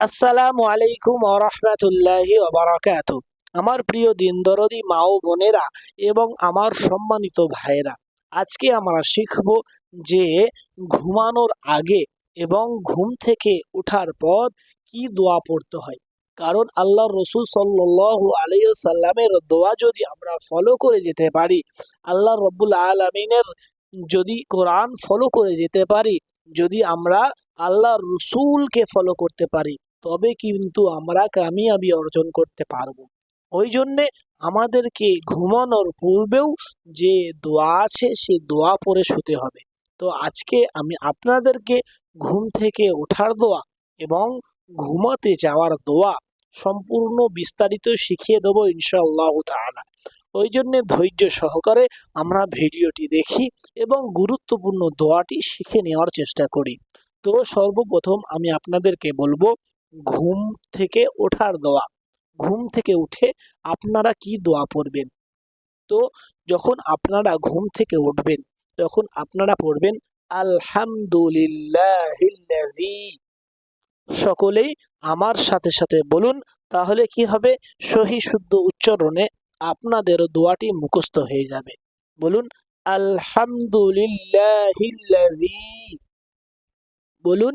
আসসালামু আলাইকুম ওয়া রাহমাতুল্লাহি ওয়া বারাকাতুহু। আমার প্রিয় দিন দরদি মা ও বোনেরা এবং আমার সম্মানিত ভাইয়েরা, আজকে আমরা শিখব যে ঘুমানোর আগে এবং ঘুম থেকে ওঠার পর কি দোয়া পড়তে হয়। কারণ আল্লাহর রাসূল সাল্লাল্লাহু আলাইহি ওয়াসাল্লামের দোয়া যদি আমরা ফলো করে যেতে পারি, আল্লাহ রাব্বুল আলামিনের যদি কোরআন ফলো করে যেতে পারি, যদি আমরা আল্লাহর রসুলকে ফলো করতে পারি, তবে কিন্তু আমরা কামিয়াবি অর্জন করতে পারবো। ওই জন্যে আমাদেরকে ঘুমানোর পূর্বেও যে দোয়া আছে সে দোয়া পড়ে শুতে হবে। তো আজকে আমি আপনাদেরকে ঘুম থেকে ওঠার দোয়া এবং ঘুমাতে যাওয়ার দোয়া সম্পূর্ণ বিস্তারিত শিখিয়ে দেবো ইনশাআল্লাহ তাআলা। ওই জন্যে ধৈর্য সহকারে আমরা ভিডিওটি দেখি এবং গুরুত্বপূর্ণ দোয়াটি শিখে নেওয়ার চেষ্টা করি। তো সর্বপ্রথম আমি আপনাদেরকে বলবো ঘুম থেকে ওঠার দোয়া। ঘুম থেকে উঠে আপনারা কি দোয়া পড়বেন? তো যখন আপনারা ঘুম থেকে উঠবেন তখন আপনারা পড়বেন আলহামদুলিল্লাহিল্লাযী। সকলেই আমার সাথে সাথে বলুন, তাহলে কি হবে? সহি শুদ্ধ উচ্চারণে আপনাদের দোয়াটি মুখস্থ হয়ে যাবে। বলুন আলহামদুলিল্লাহিল্লাযী। বলুন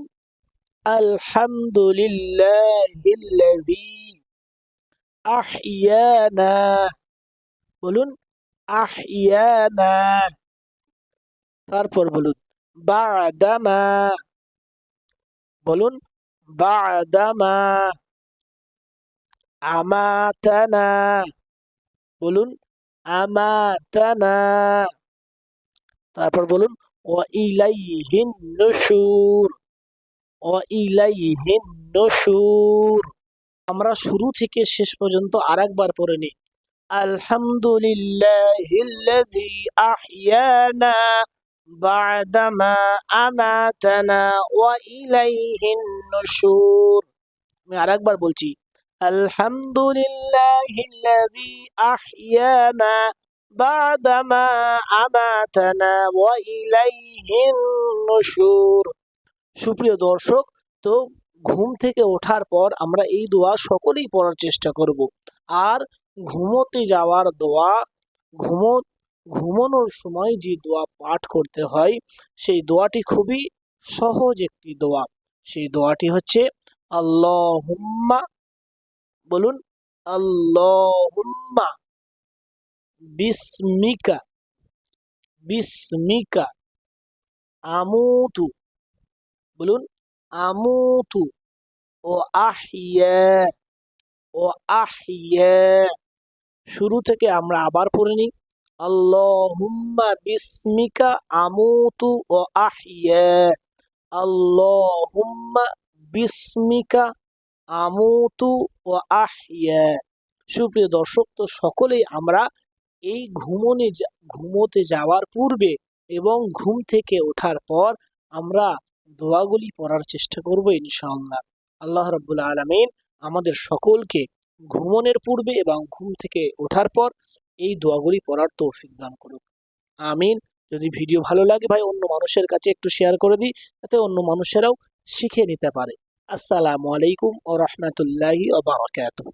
আলহামদুলিল্লাহিল্লাযী আহিয়ানা। বলুন আহিয়ানা। তারপর বলুন বাদামা। বলুন বাদামা আমাতানা। বলুন আমাতানা। তারপর বলুন ওয়া ইলাইহিন নুশুর। ওয়া ইলাইহিন নুশুর। আমরা শুরু থেকে শেষ পর্যন্ত আরেকবার পড়ে নিই। আলহামদুলিল্লাহিল্লাযী আহিয়ানা বাদামা আমাতানা ওয়া ইলাইহিন নুশুর। আমি আরেকবার বলছি, আলহামদুলিল্লাহিল্লাযী আহিয়ানা বাদামা আমাতানা ওয়া ইলাইহিন নুশুর। সুপ্রিয় দর্শক, তো ঘুম থেকে ওঠার পর আমরা এই দোয়া সকলেই পড়ার চেষ্টা করব। আর ঘুমোতে যাওয়ার দোয়া, ঘুমানোর সময় যে দোয়া পাঠ করতে হয় সেই দোয়াটি খুবই সহজ একটি দোয়া। সেই দোয়াটি হচ্ছে আল্লাহুম্মা। বলুন আল্লাহুম্মা বিসমিকা। বিসমিকা আমুতু। বলুন আমুতু ও আহিয়া। ও আহিয়া। শুরু থেকে আমরা আবার পড়ে নিই। আল্লাহুম্মা বিসমিকা আমুতু ও আহিয়া। আল্লাহুম্মা বিসমিকা আমুতু ও আহিয়া। সুপ্রিয় দর্শক, তো সকলেই আমরা এই ঘুমোতে যাওয়ার পূর্বে এবং ঘুম থেকে ওঠার পর আমরা দোয়াগুলি পড়ার চেষ্টা করব ইনশাআল্লাহ। আল্লাহ রাব্বুল আলামিন আমাদের সকলকে ঘুমনের পূর্বে এবং ঘুম থেকে ওঠার পর এই দোয়াগুলি পড়ার তৌফিক দান করুক। আমিন। যদি ভিডিও ভালো লাগে ভাই অন্য মানুষের কাছে একটু শেয়ার করে দিই, যাতে অন্য মানুষেরাও শিখে নিতে পারে। আসসালামু আলাইকুম ওয়া রাহমাতুল্লাহি ওয়া বারাকাতুহু।